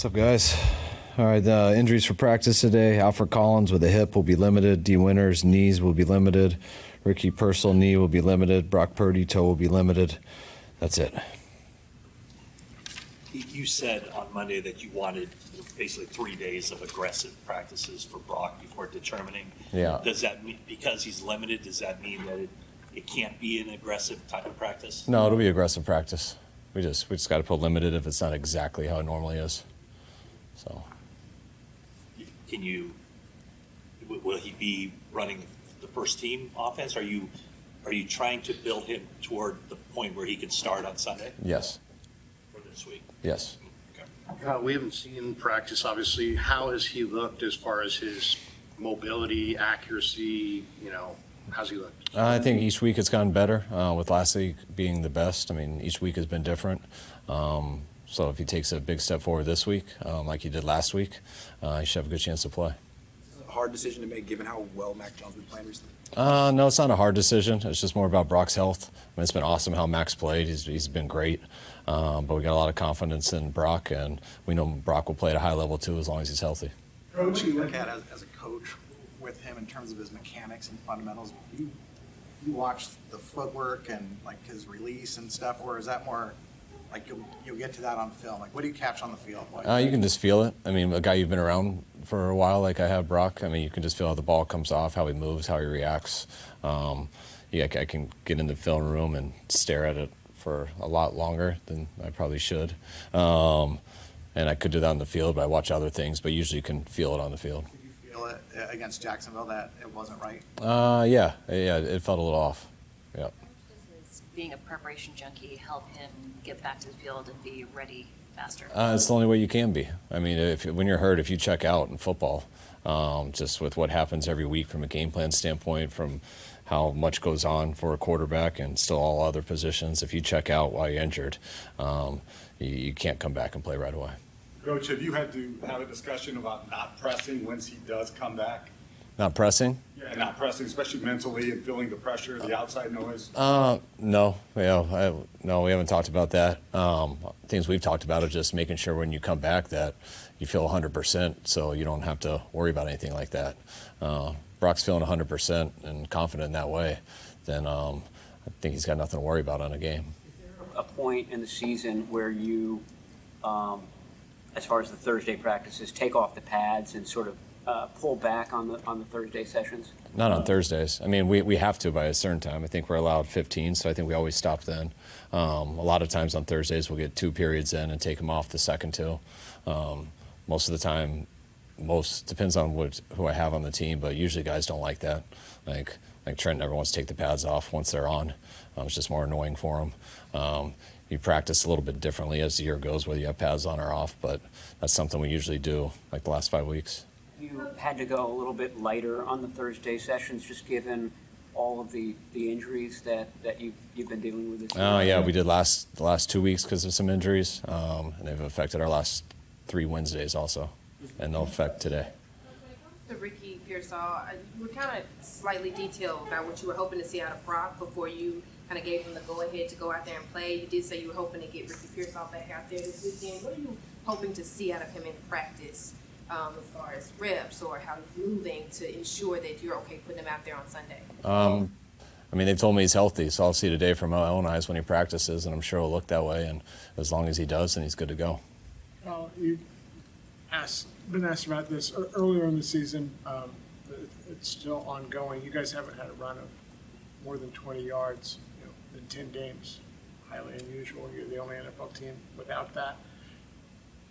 What's up, guys? All right, injuries for practice today. Alfred Collins with a hip will be limited. D. Winters, knees will be limited. Ricky Purcell, knee will be limited. Brock Purdy, toe will be limited. That's it. You said on Monday that you wanted basically 3 days of aggressive practices for Brock before determining. Yeah. Does that mean, because he's limited, does that mean that it can't be an aggressive type of practice? No, it'll be aggressive practice. We just got to put limited if it's not exactly how it normally is. So. Will he be running the first team offense? Are you trying to build him toward the point where he can start on Sunday? Yes. For this week? Yes. Okay. We haven't seen practice, obviously. How has he looked as far as his mobility, accuracy, how's he looked? I think each week it's gotten better, with last week being the best. I mean, each week has been different. So if he takes a big step forward this week, like he did last week, he should have a good chance to play. Is it a hard decision to make given how well Mac Jones has been playing recently? No, it's not a hard decision. It's just more about Brock's health. I mean, it's been awesome how Mac's played. He's been great. But we got a lot of confidence in Brock, and we know Brock will play at a high level too as long as he's healthy. What do you look at as a coach with him in terms of his mechanics and fundamentals? You watch the footwork and like his release and stuff, or is that more like you'll get to that on film? Like, what do you catch on the field? You can just feel it. I mean, a guy you've been around for a while, like I have Brock, I mean, you can just feel how the ball comes off, how he moves, how he reacts. I can get in the film room and stare at it for a lot longer than I probably should. And I could do that on the field, but I watch other things, but usually you can feel it on the field. Did you feel it against Jacksonville that it wasn't right? Yeah, it felt a little off. Yeah. Does being a preparation junkie help him get back to the field and be ready faster? It's the only way you can be. I mean, when you're hurt, if you check out in football, just with what happens every week from a game plan standpoint, from how much goes on for a quarterback and still all other positions, if you check out while you're injured, you can't come back and play right away. Coach, have you had to have a discussion about not pressing once he does come back? Not pressing? Yeah, not pressing, especially mentally and feeling the pressure, the outside noise? No. No, we haven't talked about that. Things we've talked about are just making sure when you come back that you feel 100%, so you don't have to worry about anything like that. Brock's feeling 100% and confident in that way, then I think he's got nothing to worry about on a game. Is there a point in the season where you, as far as the Thursday practices, take off the pads and sort of pull back on the Thursday sessions? Not on Thursdays. I mean, we have to by a certain time. I think we're allowed 15, so I think we always stop then. A lot of times on Thursdays we'll get 2 periods in and take them off the second 2. Most of the time, depends on who I have on the team, but usually guys don't like that. Like Trent never wants to take the pads off once they're on. It's just more annoying for him. You practice a little bit differently as the year goes, whether you have pads on or off, but that's something we usually do like the last 5 weeks. You had to go a little bit lighter on the Thursday sessions, just given all of the injuries that you've been dealing with this year? Oh, yeah, we did the last 2 weeks because of some injuries, and they've affected our last 3 Wednesdays also, and they'll affect today. To Ricky Pearsall, you were kind of slightly detailed about what you were hoping to see out of Brock before you kind of gave him the go-ahead to go out there and play. You did say you were hoping to get Ricky Pearsall back out there this weekend. What are you hoping to see out of him in practice as far as reps or how he's moving to ensure that you're okay putting him out there on Sunday? I mean, they told me he's healthy, so I'll see today from my own eyes when he practices, and I'm sure he'll look that way, and as long as he does, then he's good to go. You've been asked about this earlier in the season. It's still ongoing. You guys haven't had a run of more than 20 yards in 10 games. Highly unusual. You're the only NFL team without that.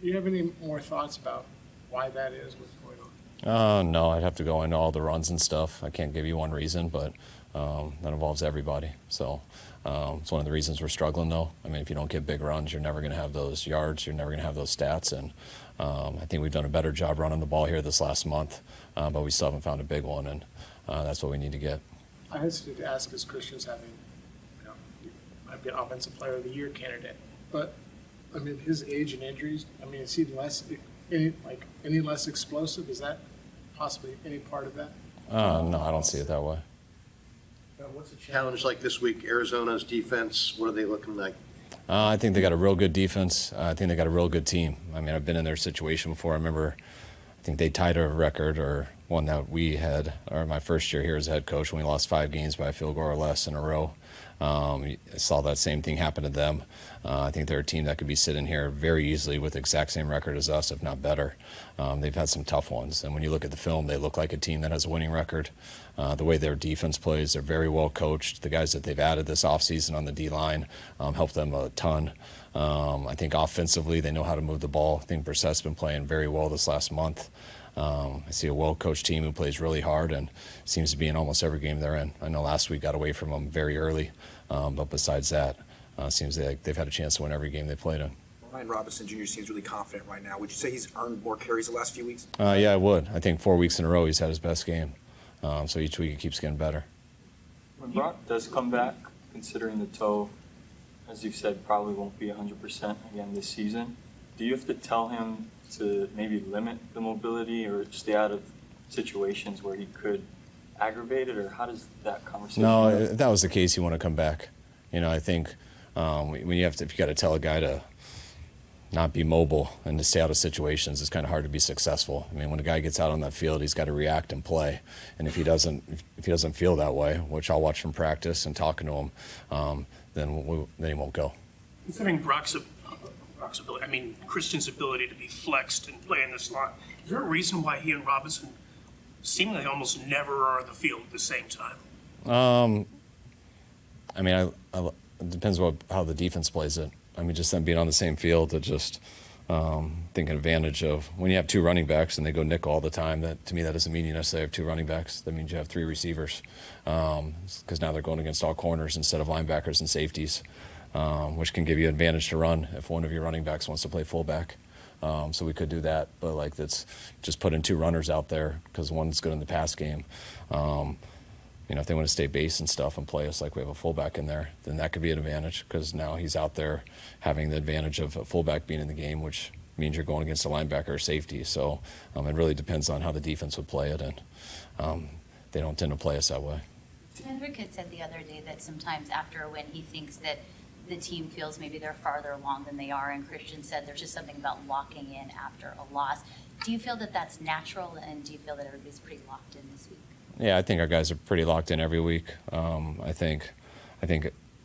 Do you have any more thoughts about why that is? What's going on? No, I'd have to go into all the runs and stuff. I can't give you one reason, but that involves everybody. So it's one of the reasons we're struggling, though. I mean, if you don't get big runs, you're never going to have those yards. You're never going to have those stats. And I think we've done a better job running the ball here this last month, but we still haven't found a big one, and that's what we need to get. I hesitate to ask because Christian's having, he might be an offensive player of the year candidate, but I mean, his age and injuries. I mean, is he any less explosive? Is that possibly any part of that? No, I don't see it that way. What's the challenge like this week? Arizona's defense, what are they looking like? I think they got a real good defense. I think they got a real good team. I mean, I've been in their situation before. I remember, I think they tied a record, or one that we had, or my first year here as a head coach, when we lost 5 games by a field goal or less in a row. I saw that same thing happen to them. I think they're a team that could be sitting here very easily with the exact same record as us, if not better. They've had some tough ones, and when you look at the film, they look like a team that has a winning record. The way their defense plays, they're very well coached. The guys that they've added this offseason on the D-line helped them a ton. I think offensively, they know how to move the ball. I think Brissett's been playing very well this last month. I see a well-coached team who plays really hard and seems to be in almost every game they're in. I know last week got away from them very early, but besides that, seems like they've had a chance to win every game they played in. Ryan Robinson Jr. seems really confident right now. Would you say he's earned more carries the last few weeks? Yeah, I would. I think 4 weeks in a row he's had his best game. So each week he keeps getting better. When Brock does come back, considering the toe, as you've said, probably won't be 100% again this season, do you have to tell him to maybe limit the mobility or stay out of situations where he could aggravate it, or how does that conversation No, go? if that was the case, you want to come back. You know, I think when you have to, if you got to tell a guy to not be mobile and to stay out of situations, it's kind of hard to be successful. I mean, when a guy gets out on that field, he's got to react and play. And if he doesn't feel that way, which I'll watch from practice and talking to him, then he won't go. Considering Brock's ability, I mean, Christian's ability to be flexed and play in the slot, is there a reason why he and Robinson seemingly almost never are on the field at the same time? I mean, it depends how the defense plays it. I mean, just them being on the same field, to just taking advantage of when you have 2 running backs and they go nickel all the time. That, to me, that doesn't mean you necessarily have 2 running backs. That means you have 3 receivers, because now they're going against all corners instead of linebackers and safeties, which can give you an advantage to run if one of your running backs wants to play fullback. So we could do that, but like, that's just putting 2 runners out there because one's good in the pass game. You know, if they want to stay base and stuff and play us like we have a fullback in there, then that could be an advantage, because now he's out there having the advantage of a fullback being in the game, which means you're going against a linebacker or safety. So it really depends on how the defense would play it, and they don't tend to play us that way. Hendrick had said the other day that sometimes after a win, he thinks that the team feels maybe they're farther along than they are, and Christian said there's just something about locking in after a loss. Do you feel that that's natural, and do you feel that everybody's pretty locked in this week? Yeah, I think our guys are pretty locked in every week. I think,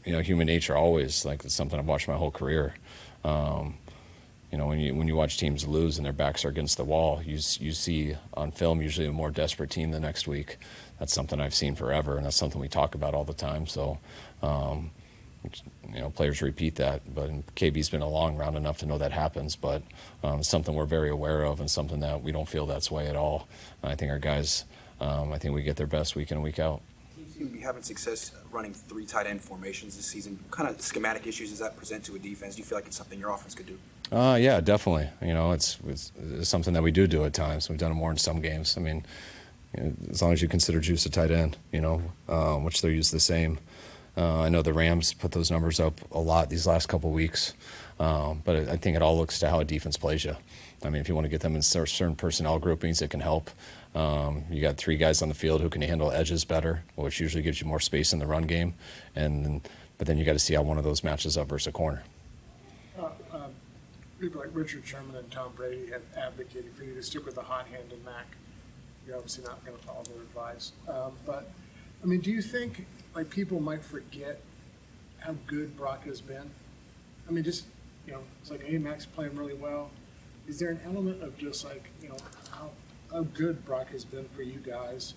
you know, human nature always, like, it's something I've watched my whole career. You know, when you watch teams lose and their backs are against the wall, you see on film usually a more desperate team the next week. That's something I've seen forever, and that's something we talk about all the time. So, you know, players repeat that, but KB's been along round enough to know that happens. But it's something we're very aware of, and something that we don't feel that's way at all. I think our guys, I think we get their best week in and week out. You seem to be having success running 3 tight end formations this season. What kind of schematic issues does that present to a defense? Do you feel like it's something your offense could do? Yeah, definitely. You know, it's something that we do at times. We've done it more in some games. I mean, you know, as long as you consider Juice a tight end, you know, which they're used the same. I know the Rams put those numbers up a lot these last couple weeks, but I think it all looks to how a defense plays you. I mean, if you want to get them in certain personnel groupings, it can help. You got 3 guys on the field who can handle edges better, which usually gives you more space in the run game. But then you got to see how one of those matches up versus a corner. People like Richard Sherman and Tom Brady have advocated for you to stick with the hot hand in Mac. You're obviously not going to follow their advice. But, I mean, do you think, like, people might forget how good Brock has been? I mean, just, you know, it's like, hey, Mac's playing really well. Is there an element of just, like, you know, how good Brock has been for you guys,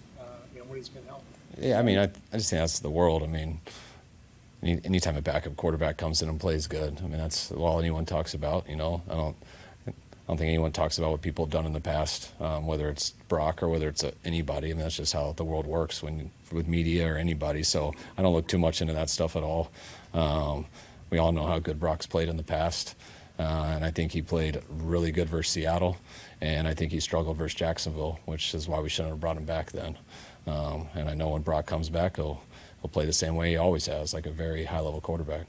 you know, when he's been healthy? Yeah, I mean, I just think that's the world. I mean, anytime a backup quarterback comes in and plays good, I mean, that's all anyone talks about, you know. I don't think anyone talks about what people have done in the past, whether it's Brock or whether it's anybody. I mean, that's just how the world works with media or anybody. So I don't look too much into that stuff at all. We all know how good Brock's played in the past, and I think he played really good versus Seattle, and I think he struggled versus Jacksonville, which is why we shouldn't have brought him back then. And I know when Brock comes back, he'll play the same way he always has, like a very high-level quarterback.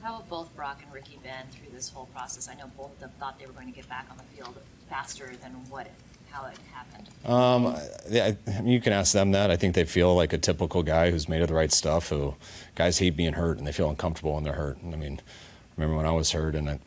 How have both Brock and Ricky been through this whole process? I know both of them thought they were going to get back on the field faster than what how it happened? I mean, you can ask them that. I think they feel like a typical guy who's made of the right stuff. Who guys hate being hurt and they feel uncomfortable when they're hurt. And I mean, I remember when I was hurt and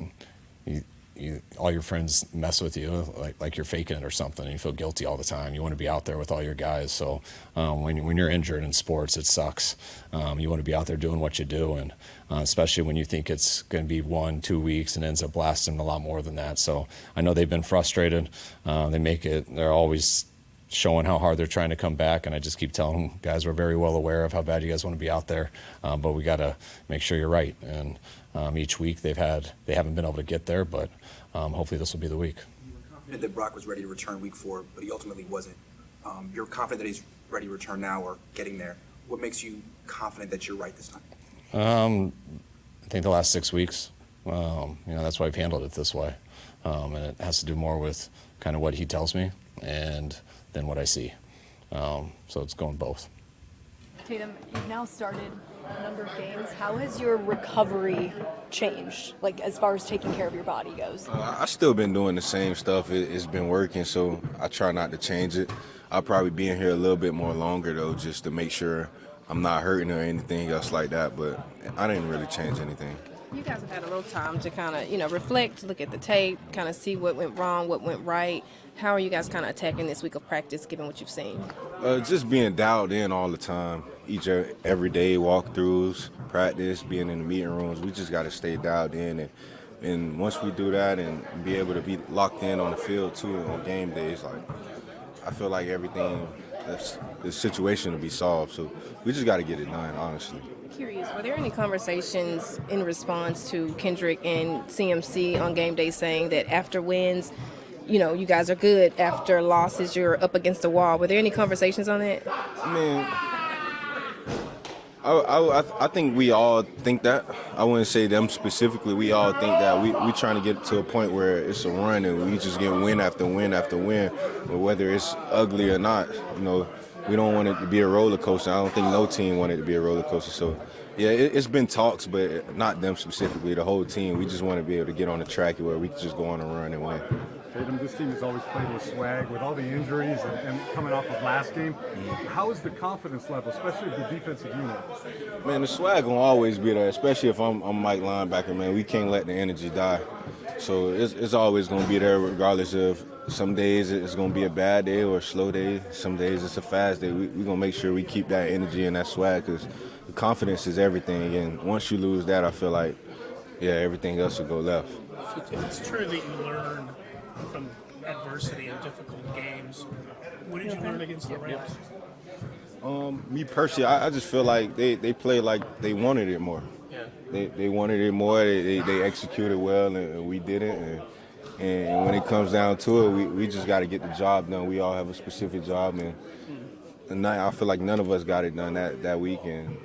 all your friends mess with you like you're faking it or something, and you feel guilty all the time. You want to be out there with all your guys. So when you're injured in sports, it sucks. You want to be out there doing what you do, and especially when you think it's going to be 1-2 weeks and ends up lasting a lot more than that. So I know they've been frustrated. They're always showing how hard they're trying to come back, and I just keep telling them, guys, we're very well aware of how bad you guys want to be out there, but we got to make sure you're right. And each week they haven't been able to get there, but hopefully this will be the week. You were confident that Brock was ready to return week 4, but he ultimately wasn't. You're confident that he's ready to return now or getting there. What makes you confident that you're right this time? I think the last 6 weeks, that's why I've handled it this way. And it has to do more with kind of what he tells me and then what I see. So it's going both. Tatum, you've now started a number of games. How has your recovery changed, like as far as taking care of your body goes? I've still been doing the same stuff. It's been working, so I try not to change it. I'll probably be in here a little bit more longer, though, just to make sure I'm not hurting or anything else like that, but I didn't really change anything. You guys have had a little time to kind of, reflect, look at the tape, kind of see what went wrong, what went right. How are you guys kind of attacking this week of practice, given what you've seen? Just being dialed in all the time, every day, walkthroughs, practice, being in the meeting rooms. We just got to stay dialed in, and once we do that and be able to be locked in on the field too on game days, I feel like everything, the situation will be solved. So we just got to get it done, honestly. Curious, were there any conversations in response to Kendrick and CMC on game day saying that after wins, you guys are good, after losses you're up against the wall? Were there any conversations on that? I mean, I think we all think that. I wouldn't say them specifically. We all think that. We trying to get to a point where it's a run and we just get win after win after win. But whether it's ugly or not, we don't want it to be a roller coaster. I don't think no team wanted it to be a roller coaster. So, yeah, it's been talks, but not them specifically. The whole team, we just want to be able to get on the track where we can just go on a run and win. Tatum, this team has always played with swag. With all the injuries and coming off of last game, how is the confidence level, especially of the defensive unit? Man, the swag will always be there, especially if I'm Mike linebacker, man. We can't let the energy die. So it's always going to be there regardless of some days it's going to be a bad day or a slow day. Some days it's a fast day. We're going to make sure we keep that energy and that swag because the confidence is everything. And once you lose that, I feel like, everything else will go left. If it's true that you learn from adversity in difficult games, what did you learn against the Rams? Me personally, I just feel like they played like they wanted it more. Yeah. They wanted it more. They executed well, and we didn't. And when it comes down to it, we just got to get the job done. We all have a specific job, and I feel like none of us got it done that week. And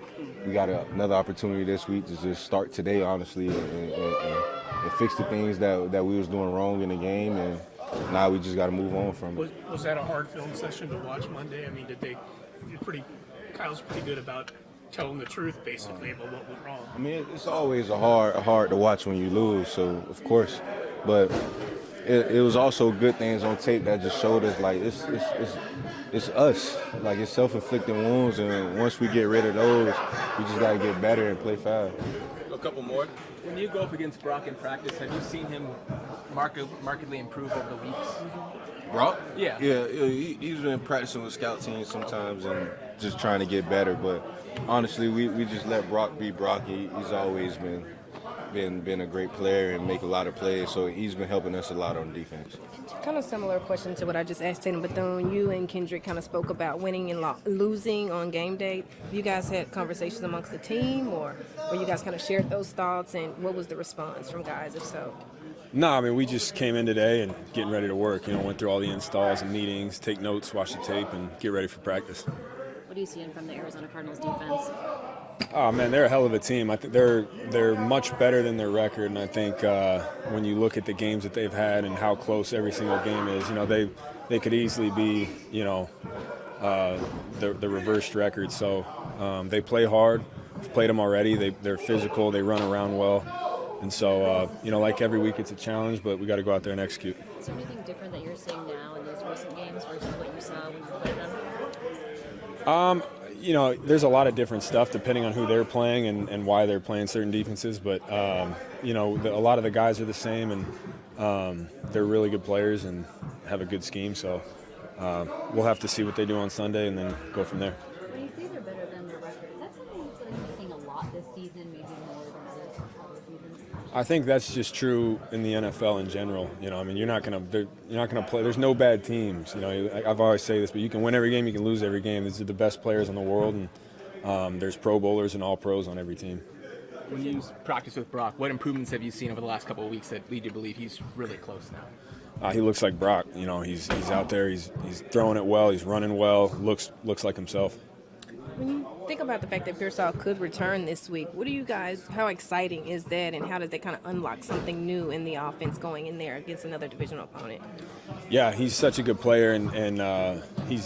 we got another opportunity this week to just start today, honestly, and fix the things that we was doing wrong in the game. And now we just got to move on from it. Was that a hard film session to watch Monday? I mean, Kyle's pretty good about telling the truth, basically, about what went wrong. I mean, it's always hard to watch when you lose, so of course. But it was also good things on tape that just showed us, like, it's us. Like, it's self-inflicted wounds, and once we get rid of those, we just got to get better and play fast. A couple more. When you go up against Brock in practice, have you seen him markedly improve over the weeks? Brock? Yeah. Yeah, he's been practicing with scout teams sometimes and just trying to get better. But honestly, we just let Brock be Brock. He's always been a great player and make a lot of plays. So he's been helping us a lot on defense. Kind of similar question to what I just asked Tatum Bethune. You and Kendrick kind of spoke about winning and losing on game day. You guys had conversations amongst the team, or where you guys kind of shared those thoughts, and what was the response from guys, if so? No, I mean, we just came in today and getting ready to work. Went through all the installs and meetings, take notes, watch the tape, and get ready for practice. What are you seeing from the Arizona Cardinals defense? Oh, man, they're a hell of a team. I think they're much better than their record, and I think when you look at the games that they've had and how close every single game is, they could easily be, the reversed record. So they play hard. We've played them already. They're physical. They run around well. And so, like every week, it's a challenge, but we got to go out there and execute. Is there anything different that you're seeing now in these recent games versus what you saw when you played them? There's a lot of different stuff depending on who they're playing and why they're playing certain defenses. But, a lot of the guys are the same, and they're really good players and have a good scheme. So we'll have to see what they do on Sunday and then go from there. When you say they're better than their record, is that something you feel like you're seeing a lot this season, maybe more than other seasons? I think that's just true in the NFL in general. You're not gonna play. There's no bad teams. I've always say this, but you can win every game, you can lose every game. These are the best players in the world, and there's Pro Bowlers and All Pros on every team. When you practice with Brock, what improvements have you seen over the last couple of weeks that lead you to believe he's really close now? He looks like Brock. He's out there. He's throwing it well. He's running well. Looks like himself. When you think about the fact that Pearsall could return this week, how exciting is that, and how does that kind of unlock something new in the offense going in there against another divisional opponent? Yeah, he's such a good player, and he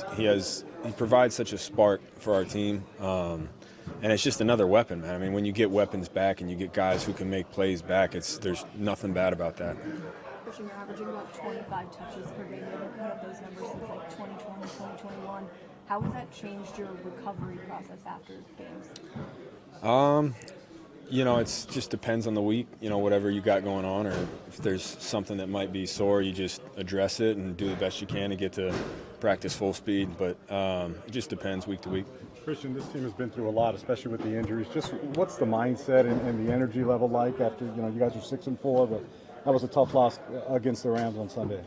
provides such a spark for our team, and it's just another weapon, man. When you get weapons back and you get guys who can make plays back, there's nothing bad about that. Christian, you're averaging about 25 touches per game. You haven't put up those numbers since 2020, 2021. How has that changed your recovery process after games? It just depends on the week, whatever you got going on, or if there's something that might be sore, you just address it and do the best you can to get to practice full speed. But it just depends week to week. Christian, this team has been through a lot, especially with the injuries. Just what's the mindset and the energy level like after, you guys are 6-4, but that was a tough loss against the Rams on Sunday.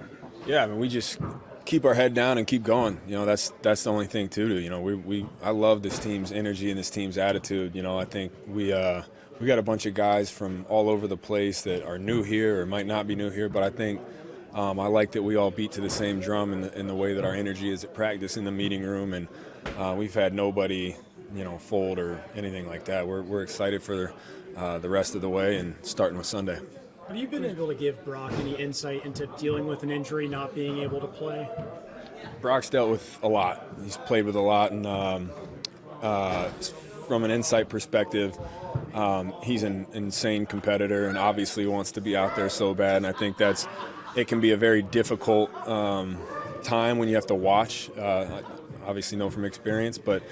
Yeah, we just keep our head down and keep going. That's the only thing to do. I love this team's energy and this team's attitude. I think we got a bunch of guys from all over the place that are new here or might not be new here, but I think I like that we all beat to the same drum in the way that our energy is at practice in the meeting room, and we've had nobody fold or anything like that. We're excited for the rest of the way and starting with Sunday. Have you been able to give Brock any insight into dealing with an injury, not being able to play? Brock's dealt with a lot. He's played with a lot, and from an insight perspective, he's an insane competitor and obviously wants to be out there so bad. And I think it can be a very difficult time when you have to watch. Obviously know from experience, but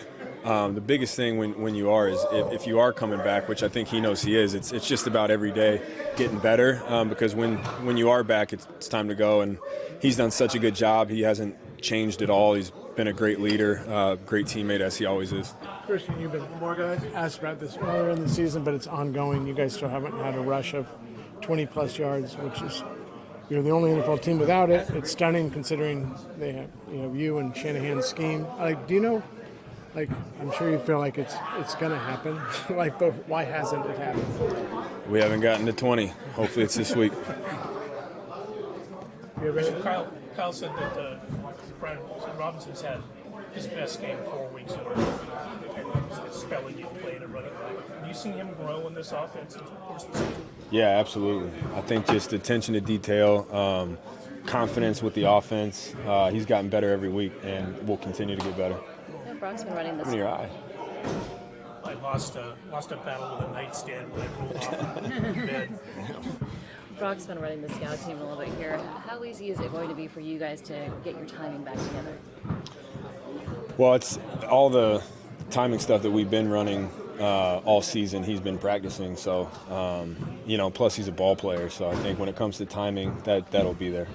the biggest thing when you are is if you are coming back, which I think he knows he is, it's just about every day getting better, because when you are back, it's time to go, and he's done such a good job. He hasn't changed at all. He's been a great leader, great teammate, as he always is. Christian, more guys asked about this earlier in the season, but it's ongoing. You guys still haven't had a rush of 20-plus yards, which is you're the only NFL team without it. It's stunning considering they have you and Shanahan's scheme. Do you know? I'm sure you feel like it's going to happen. But why hasn't it happened? We haven't gotten to 20. Hopefully it's this week. Kyle said that Brian Robinson's had his best game 4 weeks in a row. It's spelling you playing a running back. Have you seen him grow in this offense in the course of the season? Yeah, absolutely. I think just attention to detail, confidence with the offense. He's gotten better every week, and will continue to get better. Brock's been running this. Look in your eye. I lost a battle with a nightstand when I rolled off in bed. Brock's been running the scout team a little bit here. How easy is it going to be for you guys to get your timing back together? Well, it's all the timing stuff that we've been running all season. He's been practicing, so plus he's a ball player. So I think when it comes to timing, that'll be there.